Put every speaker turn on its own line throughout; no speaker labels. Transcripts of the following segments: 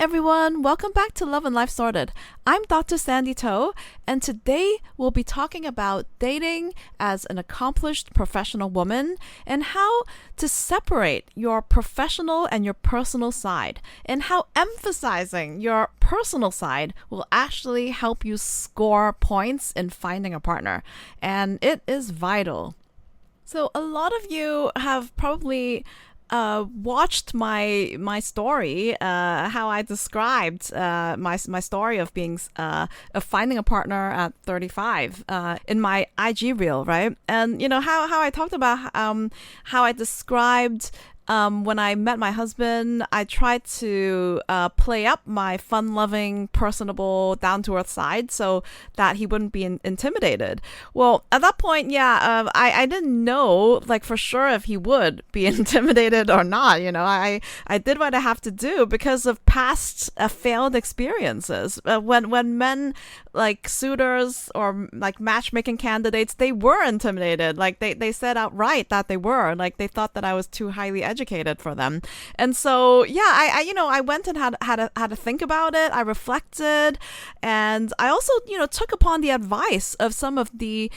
everyone, welcome back to Love and Life Sorted. I'm Dr. Sandy Toe, and today we'll be talking about dating as an accomplished professional woman and how to separate your professional and your personal side, and how emphasizing your personal side will actually help you score points in finding a partner. And it is vital. So, a lot of you have probably watched my story, how I described my story of being of finding a partner at 35 in my IG reel, right? And you know how I talked about how I described. When I met my husband, I tried to play up my fun-loving, personable, down-to-earth side so that he wouldn't be intimidated. Well, at that point, I didn't know, like, for sure if he would be intimidated or not. You know, I did what I have to do because of past failed experiences. When men, like suitors or like matchmaking candidates, they were intimidated. Like, they said outright that they were. Like, they thought that I was too highly educated for them. And so I went and had to think about it. I reflected, and I also took upon the advice of some of the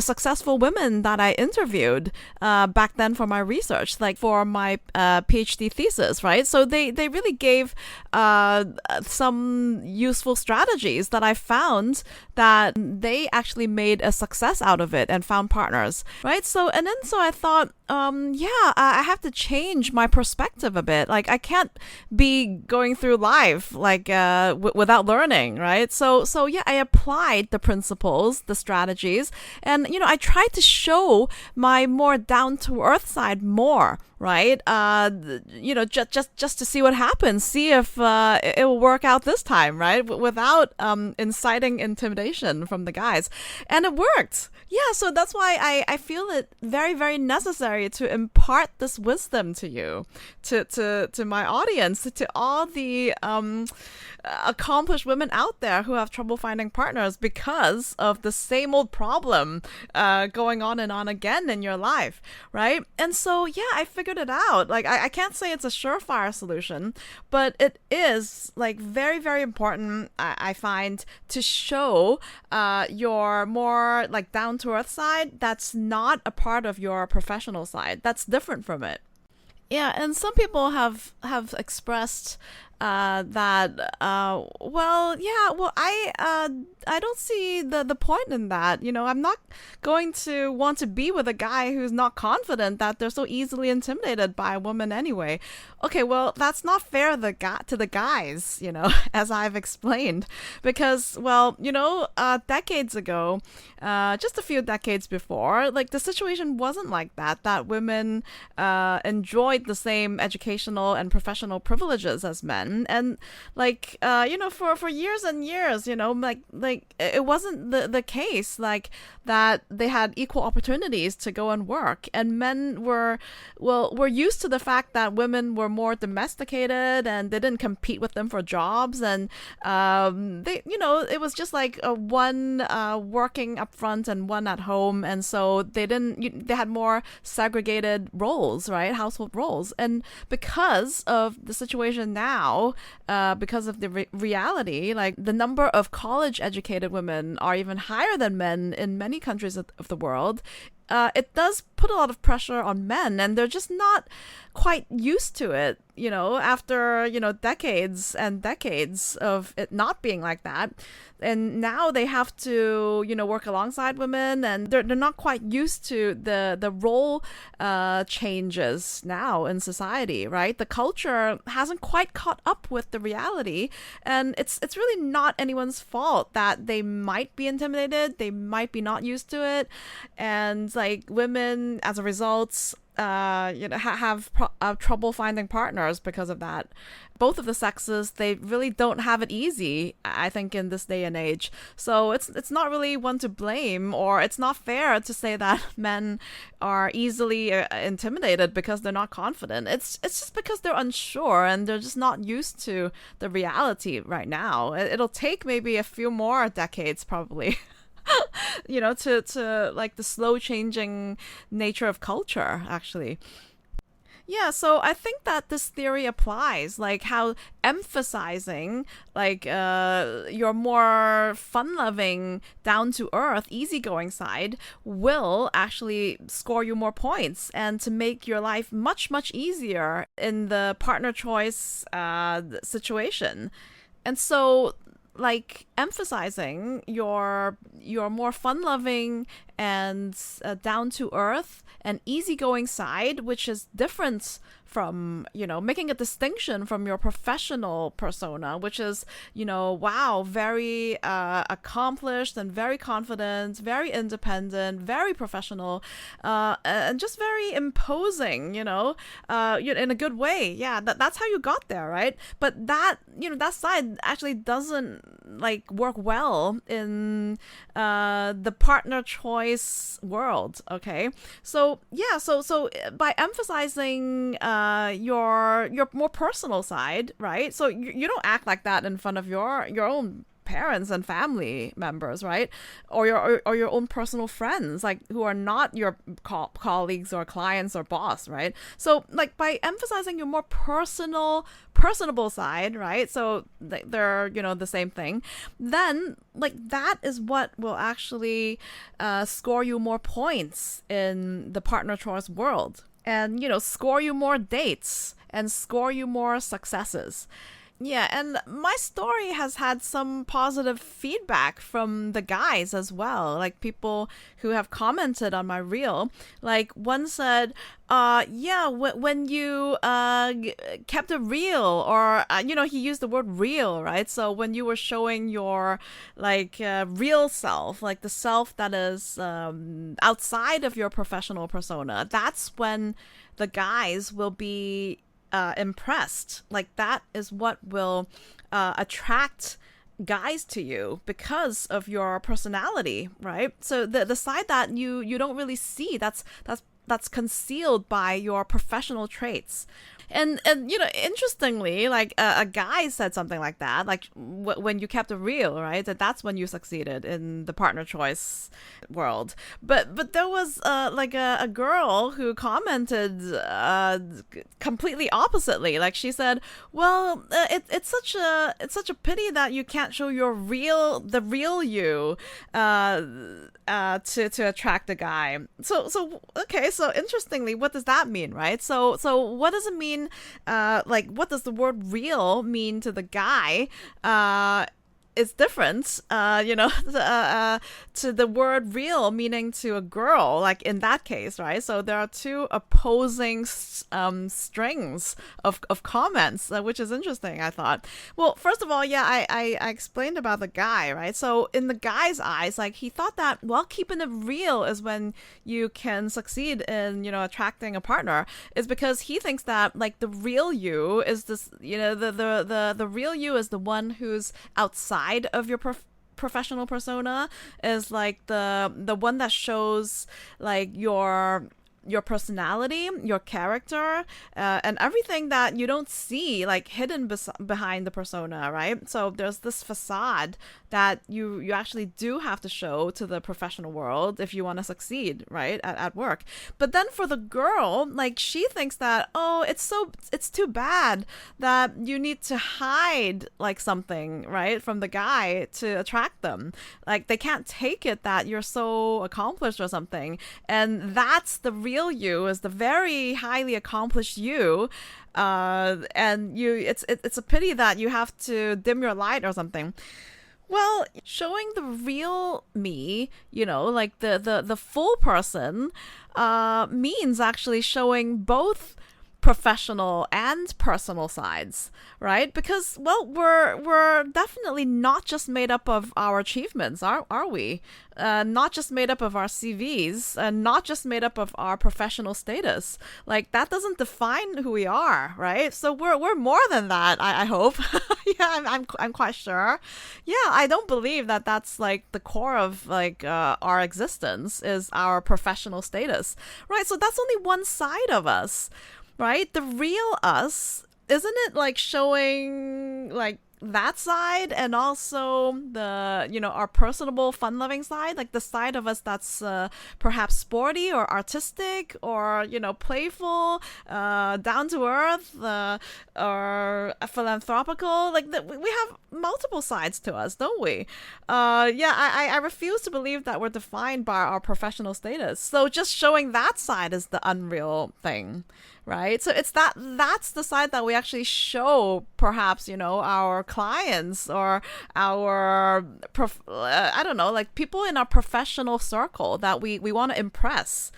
successful women that I interviewed back then for my research, like for my PhD thesis, right? So they really gave some useful strategies that I found that they actually made a success out of it and found partners, right? So I thought, I have to change my perspective a bit. Like, I can't be going through life like without learning, right? So I applied the principles, the strategies, and I tried to show my more down to earth side more, right? Just to see what happens, see if it will work out this time, right? Without inciting intimidation from the guys, and it worked. Yeah, so that's why I feel it very, very necessary to impart this wisdom to you, to my audience, to all the accomplished women out there who have trouble finding partners because of the same old problem going on and on again in your life, right? And so, I figured it out. Like, I can't say it's a surefire solution, but it is, like, very, very important, I find, to show your more, like, down-to-earth side that's not a part of your professional side. That's different from it. Yeah, and some people have expressed I don't see the point in that. I'm not going to want to be with a guy who's not confident, that they're so easily intimidated by a woman anyway. Okay, well, that's not fair to the guys, as I've explained, because, decades ago, just a few decades before, like, the situation wasn't like that women enjoyed the same educational and professional privileges as men. And like for years and years, like it wasn't the case, like, that they had equal opportunities to go and work, and men were used to the fact that women were more domesticated and they didn't compete with them for jobs, and it was just like one working up front and one at home, and so they had more segregated roles, right? Household roles. And because of the situation now, because of the reality, like, the number of college educated women are even higher than men in many countries of the world. It does put a lot of pressure on men, and they're just not quite used to it, after, decades and decades of it not being like that. And now they have to, work alongside women, and they're not quite used to the role changes now in society, right? The culture hasn't quite caught up with the reality, and it's really not anyone's fault that they might be intimidated, they might be not used to it, and, like, women as a result have trouble finding partners because of that. Both of the sexes, they really don't have it easy, I think, in this day and age. So it's not really one to blame, or it's not fair to say that men are easily intimidated because they're not confident. It's just because they're unsure and they're just not used to the reality right now. It'll take maybe a few more decades, probably. To like the slow changing nature of culture, actually. Yeah, so I think that this theory applies, like how emphasizing your more fun-loving, down-to-earth, easygoing side will actually score you more points and to make your life much, much easier in the partner choice situation. And so like emphasizing your more fun-loving and down to earth and easygoing side, which is different from, making a distinction from your professional persona, which is, wow, very accomplished and very confident, very independent, very professional, and just very imposing, in a good way. Yeah, that's how you got there, right? But that side actually doesn't like work well in the partner choice world. Okay, so yeah, so by emphasizing your more personal side, right? So you don't act like that in front of your own parents and family members, right? Or your own personal friends, like who are not your colleagues or clients or boss, right? So like by emphasizing your more personable side, right? So they're the same thing. Then like that is what will actually score you more points in the partner choice world, and score you more dates and score you more successes. Yeah, and my story has had some positive feedback from the guys as well. Like people who have commented on my reel. Like one said, yeah, when you kept it real, or, he used the word real, right? So when you were showing your real self, like the self that is outside of your professional persona, that's when the guys will be impressed. Like that is what will attract guys to you because of your personality, right? So the side that you don't really see, that's concealed by your professional traits. And interestingly, like a guy said something like that, like when you kept it real, right? That's when you succeeded in the partner choice world. But there was like a girl who commented completely oppositely. Like she said, well, it's such a pity that you can't show the real you to attract a guy. So okay, so interestingly, what does that mean, right? So what does it mean? What does the word real mean to the guy? It's different, to the word real meaning to a girl, like in that case, right? So there are two opposing strings of comments, which is interesting, I thought. Well, first of all, yeah, I explained about the guy, right? So in the guy's eyes, like he thought that, well, keeping it real is when you can succeed in, attracting a partner, is because he thinks that like the real you is this, the real you is the one who's outside of your professional persona, is like the one that shows like your personality, your character, and everything that you don't see, like hidden behind the persona, right? So there's this facade that you actually do have to show to the professional world if you want to succeed, right, at work. But then for the girl, like she thinks that, oh, it's too bad that you need to hide like something, right, from the guy to attract them. Like they can't take it that you're so accomplished or something, and that's the real you, is the very highly accomplished you, and it's a pity that you have to dim your light or something. Well, showing the real me, like the full person, means actually showing both professional and personal sides, right? Because, well, we're definitely not just made up of our achievements, are we? Not just made up of our CVs, and not just made up of our professional status. Like that doesn't define who we are, right? So we're more than that. I hope. Yeah, I'm quite sure. Yeah, I don't believe that that's like the core of like our existence is our professional status, right? So that's only one side of us, right? The real us, isn't it like showing like that side, and also the, our personable, fun-loving side, like the side of us that's perhaps sporty or artistic or, playful, down to earth, or philanthropical. Like we have multiple sides to us, don't we? Yeah, I refuse to believe that we're defined by our professional status. So just showing that side is the unreal thing, right? So that's the side that we actually show, perhaps, our clients or our I don't know, like people in our professional circle that we want to impress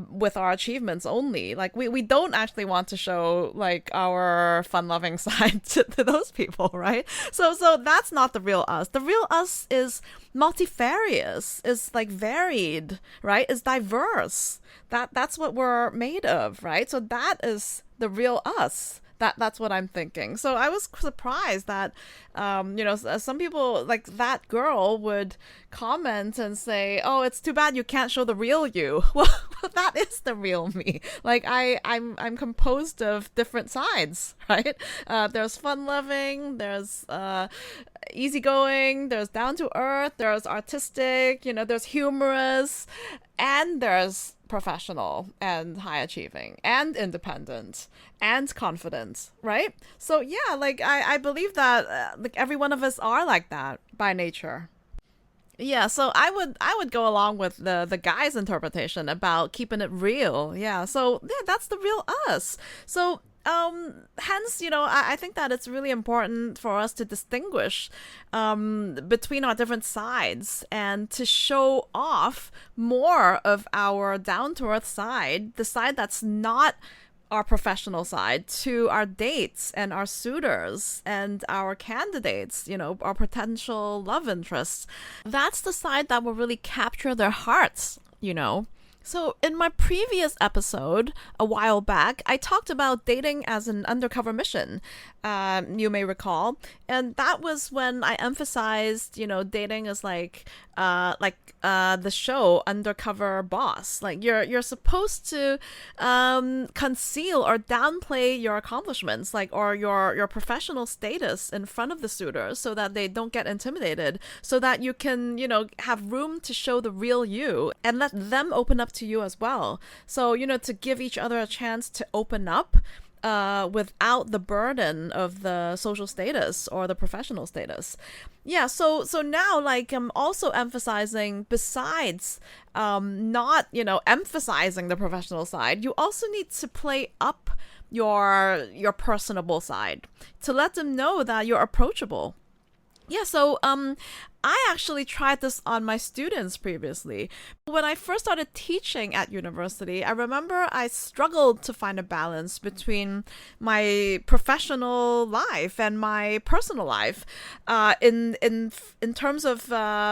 with our achievements only. Like we don't actually want to show like our fun-loving side to those people, right? So that's not the real us. The real us is multifarious, is like varied, right? Is diverse. That's what we're made of, right? So that is the real us. That's what I'm thinking. So I was surprised that, some people, like that girl, would comment and say, "Oh, it's too bad you can't show the real you." Well, that is the real me. Like I'm composed of different sides, right? There's fun-loving, there's easygoing, there's down to earth, there's artistic, there's humorous, and there's professional and high achieving and independent and confident, right? So yeah, like I believe that like every one of us are like that by nature. Yeah, so I would go along with the guy's interpretation about keeping it real. Yeah, so yeah, that's the real us. So hence, I think that it's really important for us to distinguish between our different sides and to show off more of our down to earth side, the side that's not our professional side, to our dates and our suitors and our candidates, our potential love interests. That's the side that will really capture their hearts. So, in my previous episode, a while back, I talked about dating as an undercover mission, you may recall. And that was when I emphasized, dating as like the show Undercover Boss. Like, you're supposed to conceal or downplay your accomplishments, like, or your professional status in front of the suitors so that they don't get intimidated, so that you can, have room to show the real you and let them open up to you as well. So, to give each other a chance to open up without the burden of the social status or the professional status. Yeah, so now, like, I'm also emphasizing, besides not, emphasizing the professional side, you also need to play up your personable side to let them know that you're approachable. Yeah, so I actually tried this on my students previously. When I first started teaching at university, I remember I struggled to find a balance between my professional life and my personal life, in terms of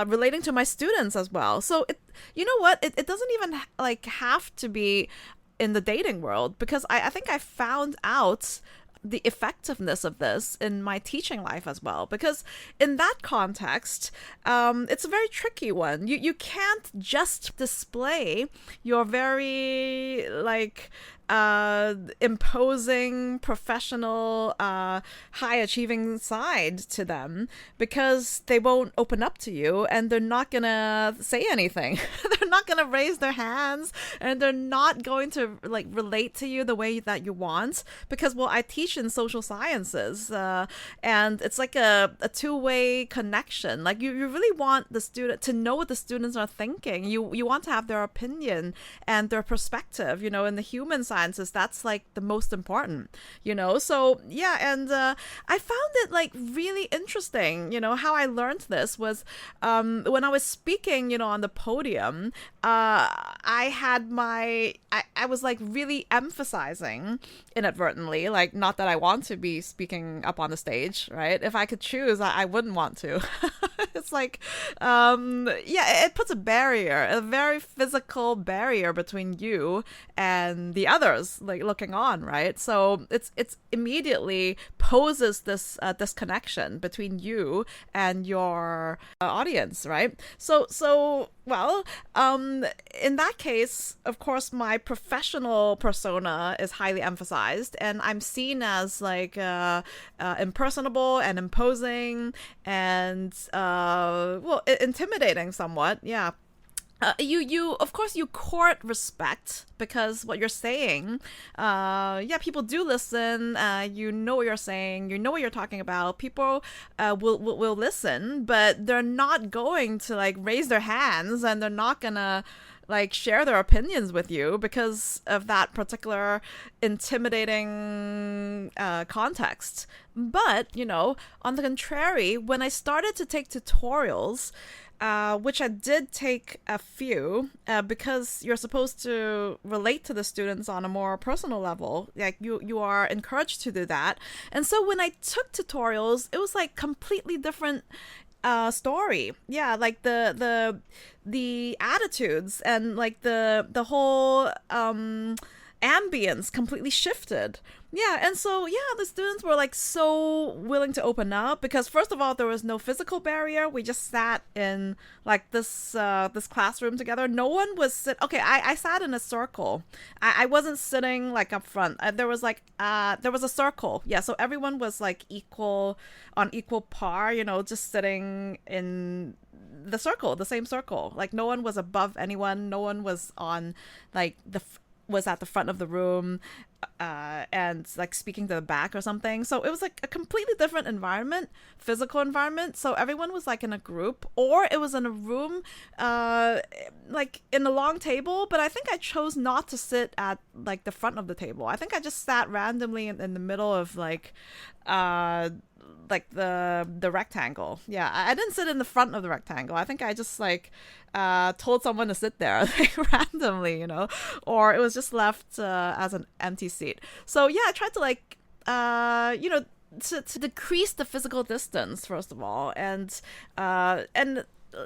relating to my students as well. So you know what? It doesn't even like have to be in the dating world, because I think I found out the effectiveness of this in my teaching life as well, because in that context, it's a very tricky one. You can't just display your very like imposing professional high achieving side to them, because they won't open up to you and they're not gonna say anything. They're not gonna raise their hands, and they're not going to like relate to you the way that you want, because I teach in social sciences, and it's like a two-way connection. Like you really want the student to know what the students are thinking. You want to have their opinion and their perspective. In the human sciences, that's like the most important. So yeah, and I found it like really interesting. How I learned this was when I was speaking, on the podium. I was like really emphasizing inadvertently, like, not that I want to be speaking up on the stage, right? If I could choose, I wouldn't want to. It's like, yeah, it puts a barrier, a very physical barrier between you and the others, like looking on, right? So it's immediately poses this disconnection between you and your audience, right? So Well, in that case, of course, my professional persona is highly emphasized, and I'm seen as like impersonable and imposing and well, intimidating somewhat. Yeah, you of course you court respect because what you're saying, yeah, people do listen. You know what you're saying, you know what you're talking about. People will listen, but they're not going to like raise their hands, and they're not gonna like share their opinions with you because of that particular intimidating context. But on the contrary, when I started to take tutorials, which I did take a few, because you're supposed to relate to the students on a more personal level. Like you are encouraged to do that. And so when I took tutorials, it was like completely different story. Yeah, like the attitudes and like the whole ambience completely shifted. Yeah, and so yeah, the students were like so willing to open up because first of all, there was no physical barrier. We just sat in like this classroom together. No one was okay, I sat in a circle. I wasn't sitting like up front. There was like there was a circle. Yeah, so everyone was like equal on equal par, just sitting in the circle, the same circle. Like no one was above anyone. No one was on like was at the front of the room and like speaking to the back or something. So it was like a completely different environment, physical environment. So everyone was like in a group, or it was in a room, like in a long table. But I think I chose not to sit at like the front of the table. I think I just sat randomly in the middle of uh, like the rectangle. Yeah, I didn't sit in the front of the rectangle. I think I just like told someone to sit there like randomly, or it was just left as an empty seat. So yeah, I tried to like to decrease the physical distance first of all, and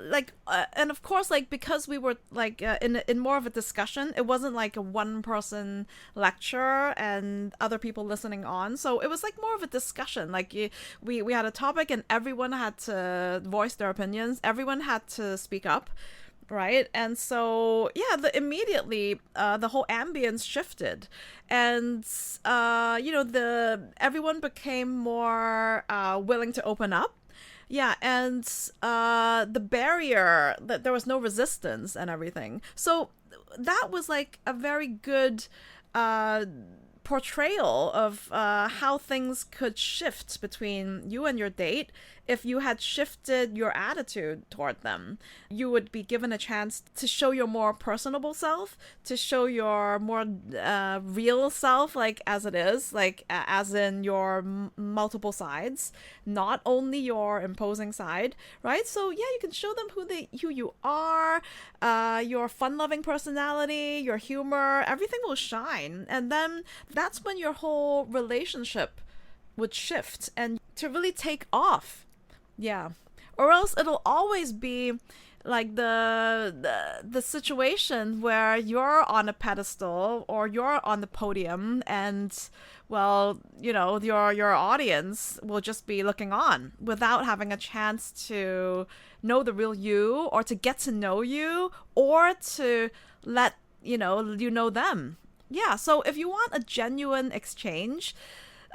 like and of course, like because we were like in more of a discussion, it wasn't like a one person lecture and other people listening on. So it was like more of a discussion. Like we had a topic and everyone had to voice their opinions, everyone had to speak up, right? And so yeah, immediately the whole ambience shifted, and the everyone became more willing to open up. Yeah, and the barrier, that there was no resistance and everything. So that was like a very good uh, portrayal of how things could shift between you and your date. If you had shifted your attitude toward them, you would be given a chance to show your more personable self, to show your more real self, like as it is, like as in your multiple sides, not only your imposing side, right? So yeah, you can show them who you are, your fun-loving personality, your humor, everything will shine, and then that's when your whole relationship would shift and to really take off. Yeah. Or else it'll always be like the situation where you're on a pedestal or you're on the podium, and well, your audience will just be looking on without having a chance to know the real you, or to get to know you, or to let you know them. Yeah, so if you want a genuine exchange,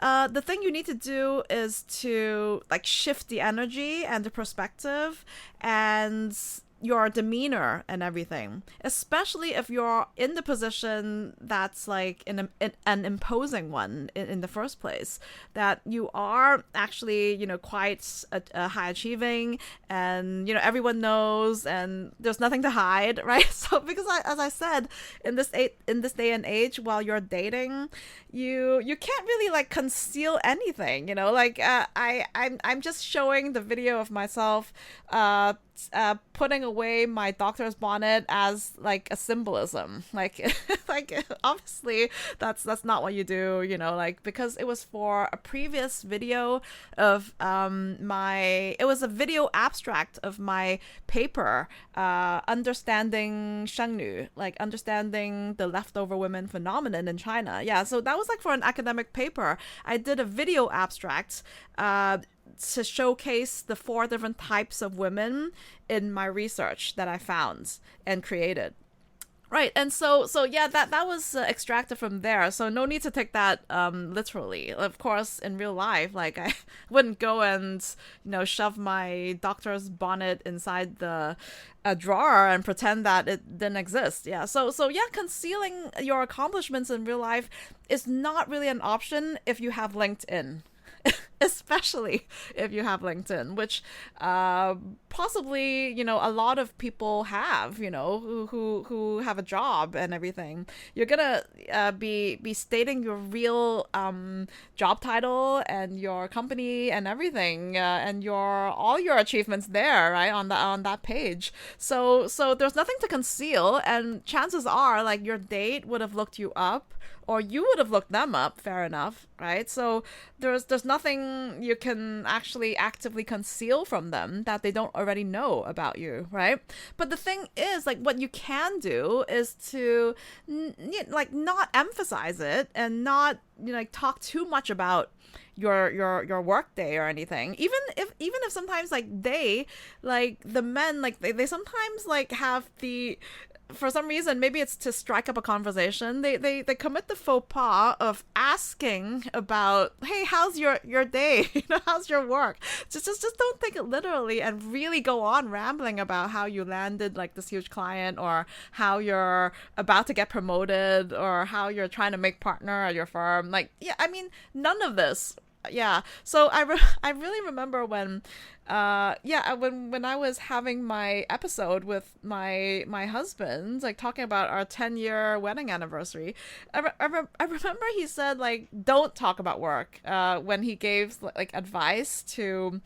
the thing you need to do is to like shift the energy and the perspective and your demeanor and everything, especially if you're in the position that's like an imposing one in the first place, that you are actually quite high achieving, and everyone knows and there's nothing to hide, right? So because as I said, in this day and age, while you're dating, you can't really like conceal anything, like I'm just showing the video of myself putting away my doctor's bonnet as like a symbolism, like like obviously that's not what you do, like because it was for a previous video of it was a video abstract of my paper, understanding Shengnu, like understanding the leftover women phenomenon in China. Yeah, so that was like for an academic paper. I did a video abstract to showcase the 4 different types of women in my research that I found and created. Right, and so yeah, that was extracted from there. So no need to take that literally. Of course, in real life, like I wouldn't go and shove my doctor's bonnet inside the a drawer and pretend that it didn't exist. Yeah, so yeah, concealing your accomplishments in real life is not really an option if you have LinkedIn. Especially if you have LinkedIn, which possibly a lot of people have, who have a job and everything. You're gonna be stating your real job title and your company and everything, and your all your achievements there, right, on that page. So there's nothing to conceal, and chances are like your date would have looked you up, or you would have looked them up, fair enough, right? So there's nothing you can actually actively conceal from them that they don't already know about you, right? But the thing is, like, what you can do is to not emphasize it and not talk too much about your work day or anything. Even if sometimes like the men, like they sometimes like have the, for some reason, maybe it's to strike up a conversation, they commit the faux pas of asking about, hey, how's your day? How's your work? Just don't take it literally and really go on rambling about how you landed like this huge client, or how you're about to get promoted, or how you're trying to make partner at your firm. Like, yeah, I mean, none of this. Yeah. So I really remember when when I was having my episode with my husband, like talking about our 10-year wedding anniversary. I remember he said, like, don't talk about work when he gave like advice to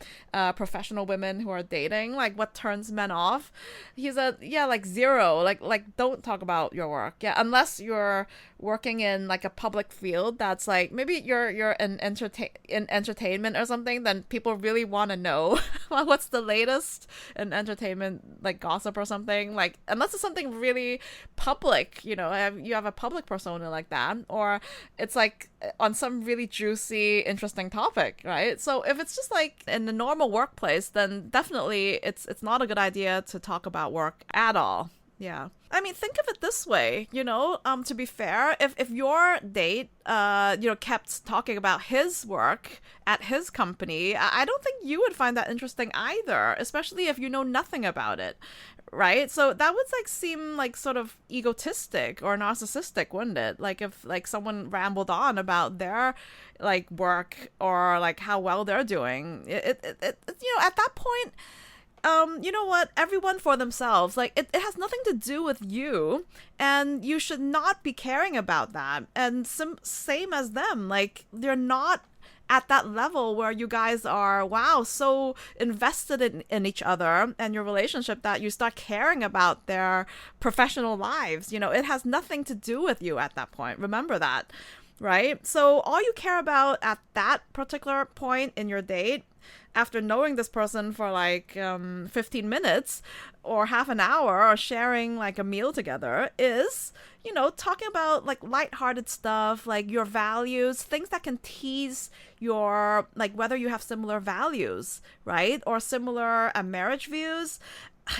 professional women who are dating, like what turns men off. He said, yeah, like zero, like don't talk about your work. Yeah, unless you're working in like a public field that's like, maybe you're in entertainment or something, then people really want to know what's the latest in entertainment, like gossip or something. Like, unless it's something really public, you have a public persona like that, or it's like on some really juicy, interesting topic, right? So if it's just like in the normal workplace, then definitely it's not a good idea to talk about work at all. Yeah. I mean, think of it this way, to be fair, if your date, kept talking about his work at his company, I don't think you would find that interesting either, especially if you know nothing about it, right? So that would like seem like sort of egotistic or narcissistic, wouldn't it? Like if like someone rambled on about their like work, or like how well they're doing. At that point, you know what? Everyone for themselves. Like, it has nothing to do with you, and you should not be caring about that. And same as them. Like, they're not at that level where you guys are, wow, so invested in each other and your relationship that you start caring about their professional lives. It has nothing to do with you at that point. Remember that, right? So all you care about at that particular point in your date, after knowing this person for like 15 minutes or half an hour, or sharing like a meal together, is, talking about like lighthearted stuff, like your values, things that can tease your, like, whether you have similar values, right? Or similar marriage views.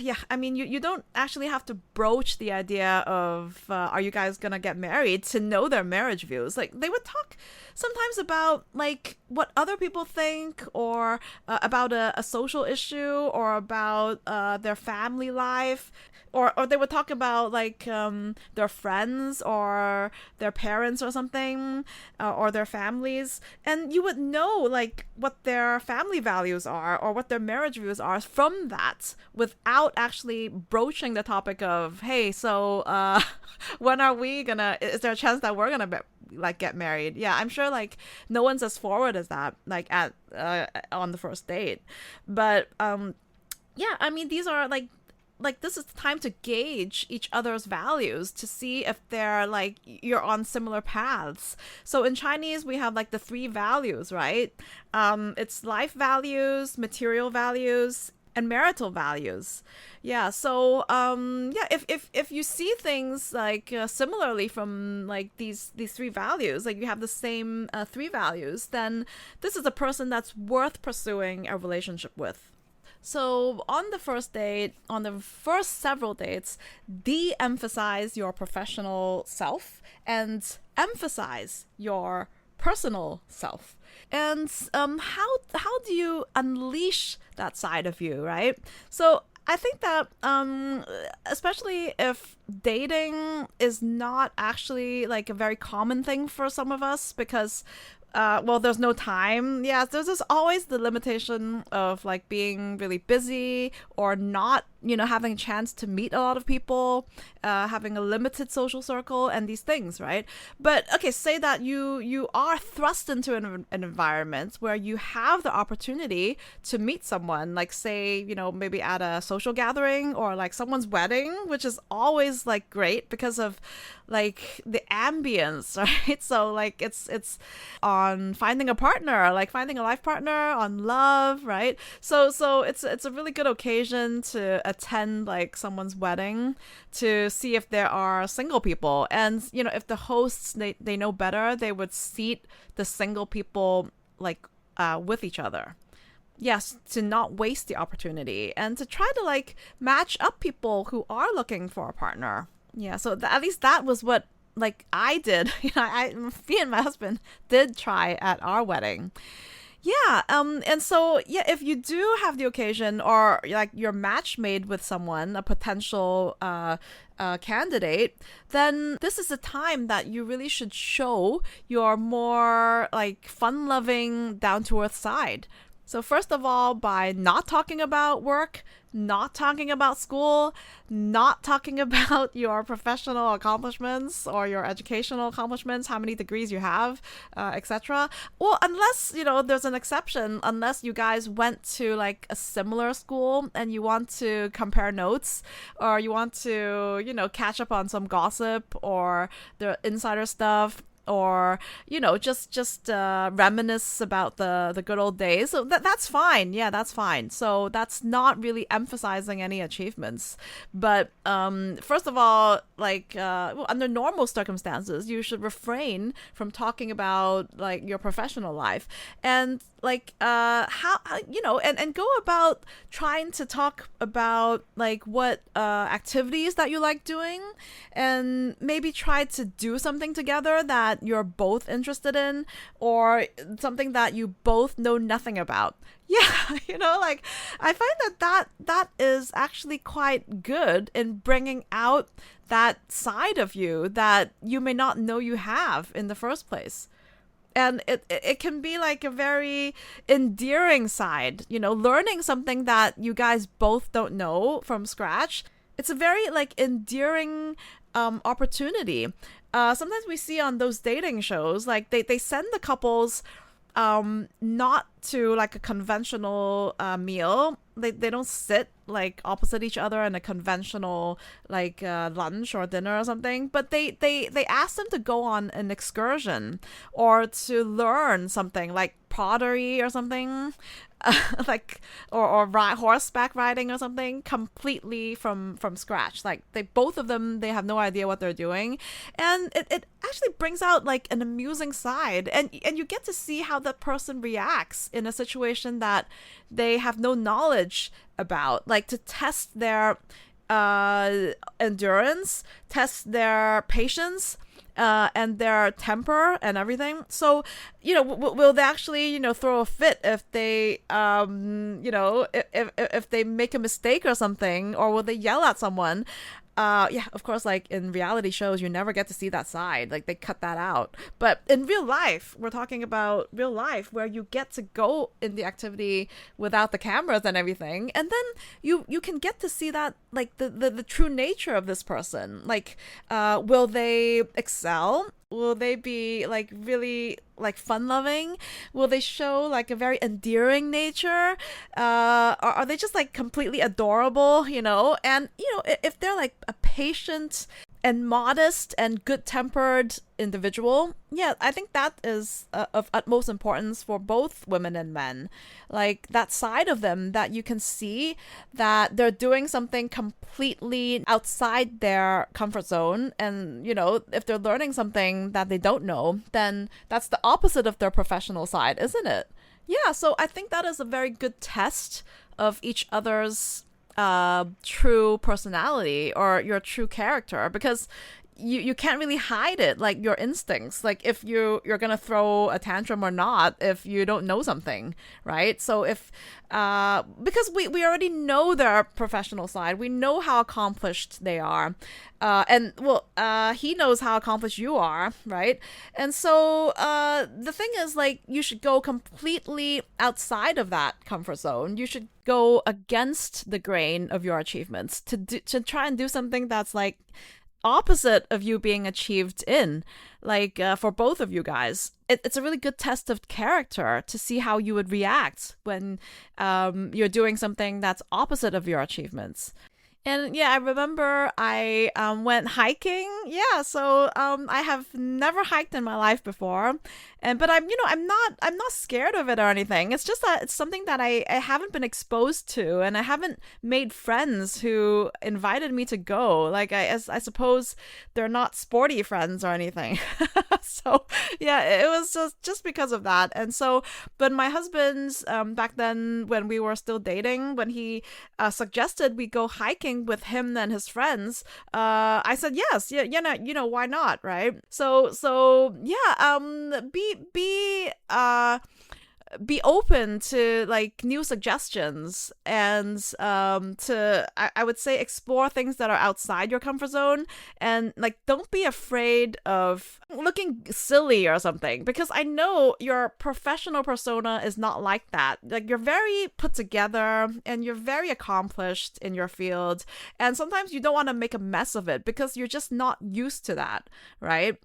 Yeah, I mean, you don't actually have to broach the idea of are you guys gonna get married to know their marriage views. Like, they would talk sometimes about like what other people think, or about a social issue, or about their family life, or they would talk about like their friends or their parents or something, or their families, and you would know like what their family values are or what their marriage views are from that, without actually broaching the topic of, hey, so when are we gonna, is there a chance that we're gonna like get married? Yeah, I'm sure like no one's as forward as that, like at on the first date. But yeah, I mean, these are like this is the time to gauge each other's values, to see if they're like you're on similar paths. So in Chinese, we have like the 3 values, right? It's life values, material values, and marital values. Yeah, so yeah, if you see things like similarly from like these three values, like you have the same three values, then this is a person that's worth pursuing a relationship with. So on the first date, on the first several dates, de-emphasize your professional self and emphasize your personal self. And how do you unleash that side of you, right? So I think that especially if dating is not actually like a very common thing for some of us, because well, there's no time. Yeah, there's just always the limitation of like being really busy or not, having a chance to meet a lot of people, having a limited social circle and these things, right? But okay, say that you are thrust into an environment where you have the opportunity to meet someone, like say, maybe at a social gathering or like someone's wedding, which is always like great because of like the ambience, right? So like it's on finding a partner, like finding a life partner, on love, right? So it's a really good occasion to attend like someone's wedding to see if there are single people. And if the hosts they know better, they would seat the single people like with each other. Yes, to not waste the opportunity and to try to like match up people who are looking for a partner. Yeah, so at least that was what like I did. Me and my husband did try at our wedding. Yeah, and so yeah, if you do have the occasion or like you're match made with someone, a potential candidate, then this is a time that you really should show your more like fun-loving, down-to-earth side. So first of all, by not talking about work, not talking about school, not talking about your professional accomplishments or your educational accomplishments, how many degrees you have, etc. Well, unless, there's an exception, unless you guys went to like a similar school and you want to compare notes or you want to, catch up on some gossip or the insider stuff, or just reminisce about the good old days. So that's fine. Yeah, that's fine. So that's not really emphasizing any achievements. But first of all, like under normal circumstances, you should refrain from talking about like your professional life and like how and go about trying to talk about like what activities that you like doing, and maybe try to do something together that you're both interested in, or something that you both know nothing about. Yeah, like I find that is actually quite good in bringing out that side of you that you may not know you have in the first place. And it can be like a very endearing side, learning something that you guys both don't know from scratch. It's a very like endearing opportunity. Sometimes we see on those dating shows, like they send the couples not to like a conventional meal. They don't sit like opposite each other in a conventional like lunch or dinner or something, but they ask them to go on an excursion or to learn something like pottery or something, like or horseback riding or something completely from scratch. Like both of them, they have no idea what they're doing, and it actually brings out like an amusing side, and you get to see how that person reacts in a situation that they have no knowledge about, like to test their endurance, test their patience, and their temper and everything. So, will they actually, throw a fit if they, if they make a mistake or something, or will they yell at someone? Yeah, of course, like in reality shows, you never get to see that side. Like they cut that out. But in real life, we're talking about real life where you get to go in the activity without the cameras and everything. And then you can get to see that, like the true nature of this person. Like, will they excel? Will they be like really like fun loving? Will they show like a very endearing nature? Or are they just like completely adorable, And if they're like a patient and modest and good-tempered individual, yeah, I think that is of utmost importance for both women and men. Like that side of them that you can see that they're doing something completely outside their comfort zone. And, if they're learning something that they don't know, then that's the opposite of their professional side, isn't it? Yeah, so I think that is a very good test of each other's true personality or your true character, because you can't really hide it, like your instincts, like if you're gonna throw a tantrum or not if you don't know something, right? So if because we already know their professional side, we know how accomplished they are, and well, he knows how accomplished you are, right? And so the thing is, like, you should go completely outside of that comfort zone. You should go against the grain of your achievements to try and do something that's like opposite of you being achieved in, like for both of you guys. It's a really good test of character to see how you would react when you're doing something that's opposite of your achievements. And yeah, I remember I went hiking. Yeah, so I have never hiked in my life before, but I'm not scared of it or anything. It's just that it's something that I haven't been exposed to, and I haven't made friends who invited me to go. Like I suppose they're not sporty friends or anything. So yeah, it was just because of that. And so, but my husband's back then when we were still dating, when he suggested we go hiking with him and his friends, I said yes. Yeah, why not, right? So yeah, be open to like new suggestions, and I would say explore things that are outside your comfort zone, and like don't be afraid of looking silly or something, because I know your professional persona is not like that. Like you're very put together and you're very accomplished in your field, and sometimes you don't want to make a mess of it because you're just not used to that, right?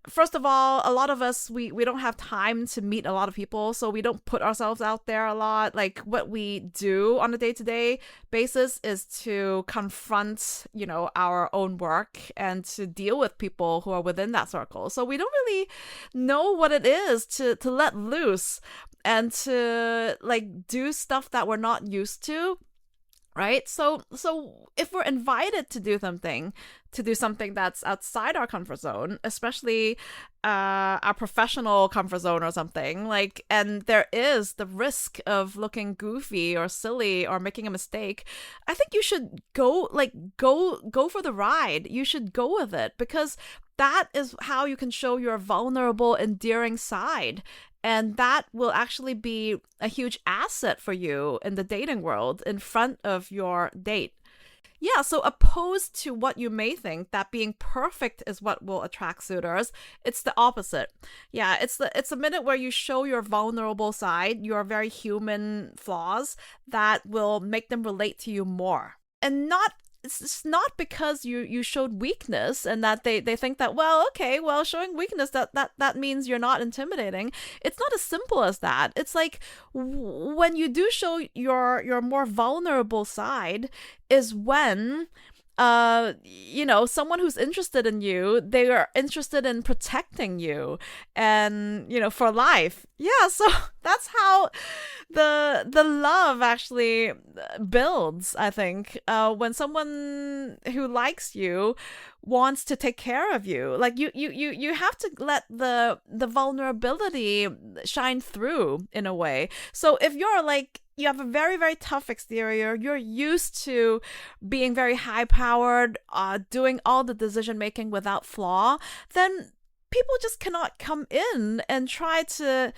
First of all, a lot of us, we don't have time to meet a lot of people, so we don't put ourselves out there a lot. Like what we do on a day-to-day basis is to confront, our own work and to deal with people who are within that circle. So we don't really know what it is to let loose and to like do stuff that we're not used to. Right? So if we're invited to do something that's outside our comfort zone, especially our professional comfort zone or something, like, and there is the risk of looking goofy or silly or making a mistake, I think you should go for the ride. You should go with it, because that is how you can show your vulnerable, endearing side. And that will actually be a huge asset for you in the dating world in front of your date. Yeah, so opposed to what you may think that being perfect is what will attract suitors, it's the opposite. Yeah, it's the minute where you show your vulnerable side, your very human flaws, that will make them relate to you more. And it's not because you showed weakness and that they think that, well, okay, well, showing weakness that means you're not intimidating. It's not as simple as that. It's like when you do show your more vulnerable side is when someone who's interested in you, they are interested in protecting you, and for life. Yeah, so that's how the love actually builds, I think, when someone who likes you wants to take care of you. Like you have to let the vulnerability shine through in a way. So if you're like, you have a very, very tough exterior, you're used to being very high powered, doing all the decision making without flaw, then people just cannot come in and try to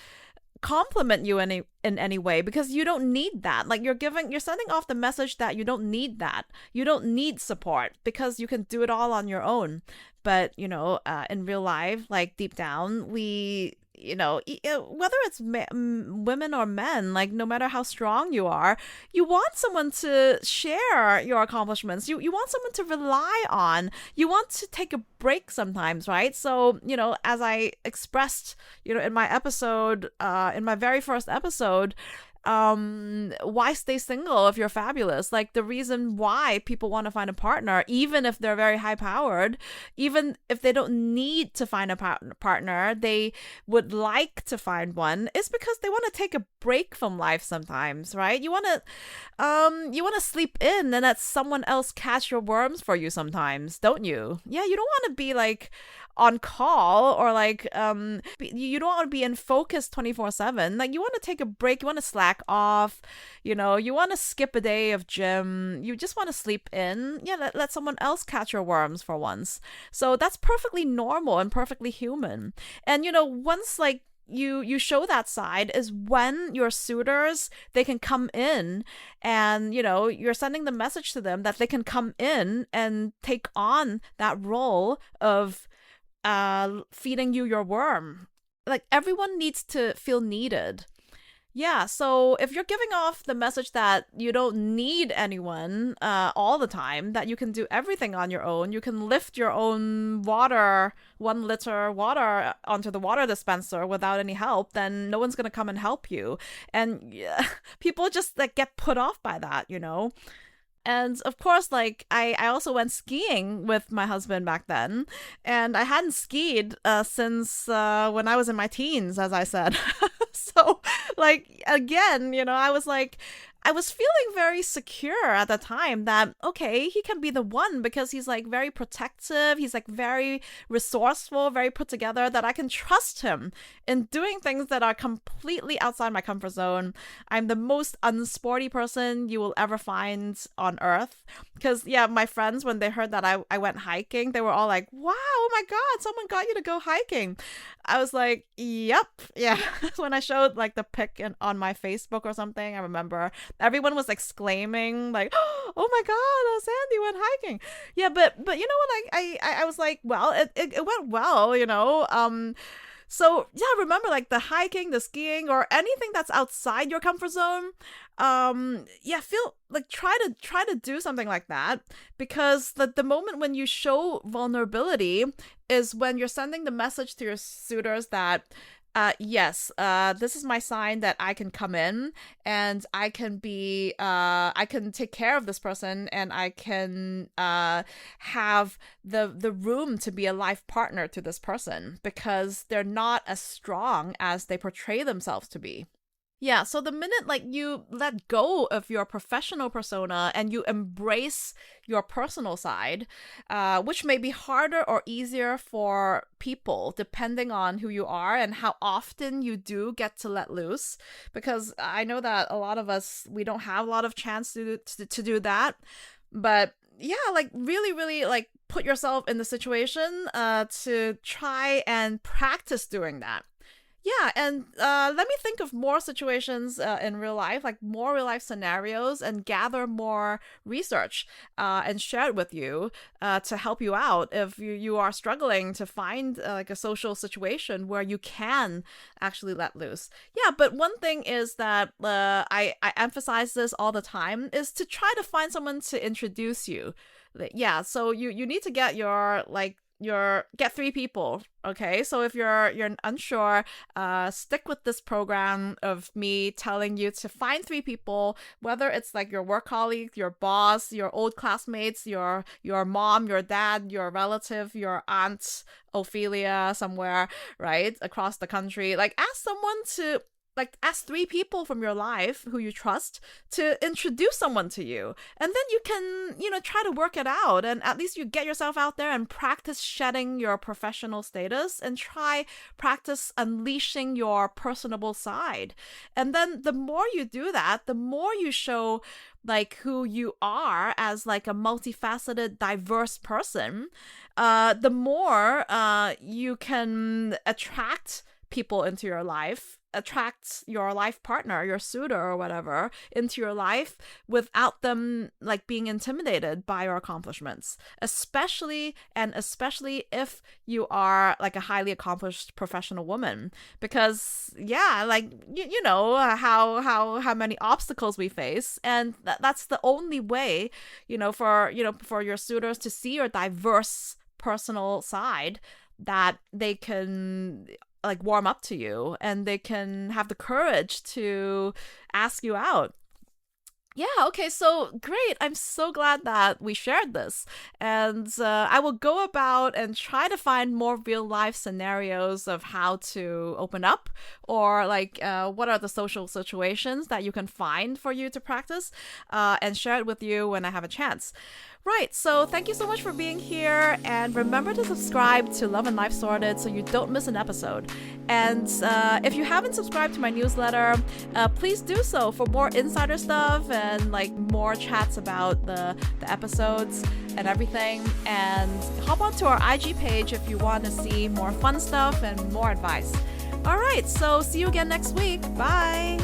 compliment you in any way, because you don't need that. Like you're sending off the message that you don't need that. You don't need support because you can do it all on your own. But in real life, like deep down, we whether it's women or men, like no matter how strong you are, you want someone to share your accomplishments. You want someone to rely on. You want to take a break sometimes, right? So, as I expressed, in my episode, in my very first episode, why stay single if you're fabulous? Like, the reason why people want to find a partner, even if they're very high powered, even if they don't need to find a partner, they would like to find one, is because they want to take a break from life sometimes, right? You want to sleep in and let someone else catch your worms for you sometimes, don't you? Yeah, you don't want to be like on call, or like you don't want to be in focus 24/7. Like, you want to take a break, you want to slack off, you want to skip a day of gym, you just want to sleep in. Yeah, let someone else catch your worms for once. So that's perfectly normal and perfectly human. And once like you show that side is when your suitors, they can come in, and you're sending the message to them that they can come in and take on that role of feeding you your worm. Like, everyone needs to feel needed. Yeah, so if you're giving off the message that you don't need anyone all the time, that you can do everything on your own, you can lift your own water, 1 liter water onto the water dispenser without any help, then no one's gonna come and help you. And yeah, people just like get put off by that. And of course, like, I also went skiing with my husband back then, and I hadn't skied since when I was in my teens, as I said. So, like, again, I was feeling very secure at the time that, okay, he can be the one because he's like very protective. He's like very resourceful, very put together, that I can trust him in doing things that are completely outside my comfort zone. I'm the most unsporty person you will ever find on earth. Because, yeah, my friends, when they heard that I went hiking, they were all like, wow, oh my God, someone got you to go hiking. I was like, yep, yeah. When I showed like the pic on my Facebook or something, I remember everyone was exclaiming like, oh my God, Sandy went hiking. Yeah, but what, I was like, well, it went well. So yeah, remember, like, the hiking, the skiing, or anything that's outside your comfort zone. Yeah, feel like try to do something like that, because the moment when you show vulnerability is when you're sending the message to your suitors that yes, this is my sign that I can come in, and I can I can take care of this person, and I can have the room to be a life partner to this person, because they're not as strong as they portray themselves to be. Yeah, so the minute like you let go of your professional persona and you embrace your personal side, which may be harder or easier for people depending on who you are and how often you do get to let loose, because I know that a lot of us, we don't have a lot of chance to do that. But yeah, like, really, really, like, put yourself in the situation to try and practice doing that. Yeah, and let me think of more situations in real life, like more real life scenarios, and gather more research and share it with you to help you out if you are struggling to find like a social situation where you can actually let loose. Yeah, but one thing is that I emphasize this all the time, is to try to find someone to introduce you. Yeah, so you need to get get 3 people. Okay, so if you're unsure, stick with this program of me telling you to find 3 people, whether it's like your work colleague, your boss, your old classmates, your mom, your dad, your relative, your aunt Ophelia somewhere, right, across the country. Like, ask 3 people from your life who you trust to introduce someone to you. And then you can, try to work it out. And at least you get yourself out there and practice shedding your professional status, and practice unleashing your personable side. And then the more you do that, the more you show like who you are as like a multifaceted, diverse person, the more you can attract people into your life, attract your life partner, your suitor or whatever into your life without them like being intimidated by your accomplishments, especially if you are like a highly accomplished professional woman. Because yeah, like you know how many obstacles we face, and that's the only way for your suitors to see your diverse personal side, that they can like warm up to you, and they can have the courage to ask you out. Yeah, okay, so great. I'm so glad that we shared this. And I will go about and try to find more real life scenarios of how to open up, or like what are the social situations that you can find for you to practice, and share it with you when I have a chance. Right, so thank you so much for being here, and remember to subscribe to Love and Life Sorted so you don't miss an episode. And if you haven't subscribed to my newsletter, please do so for more insider stuff and like more chats about the episodes and everything. And hop onto our IG page if you want to see more fun stuff and more advice. All right, so see you again next week. Bye.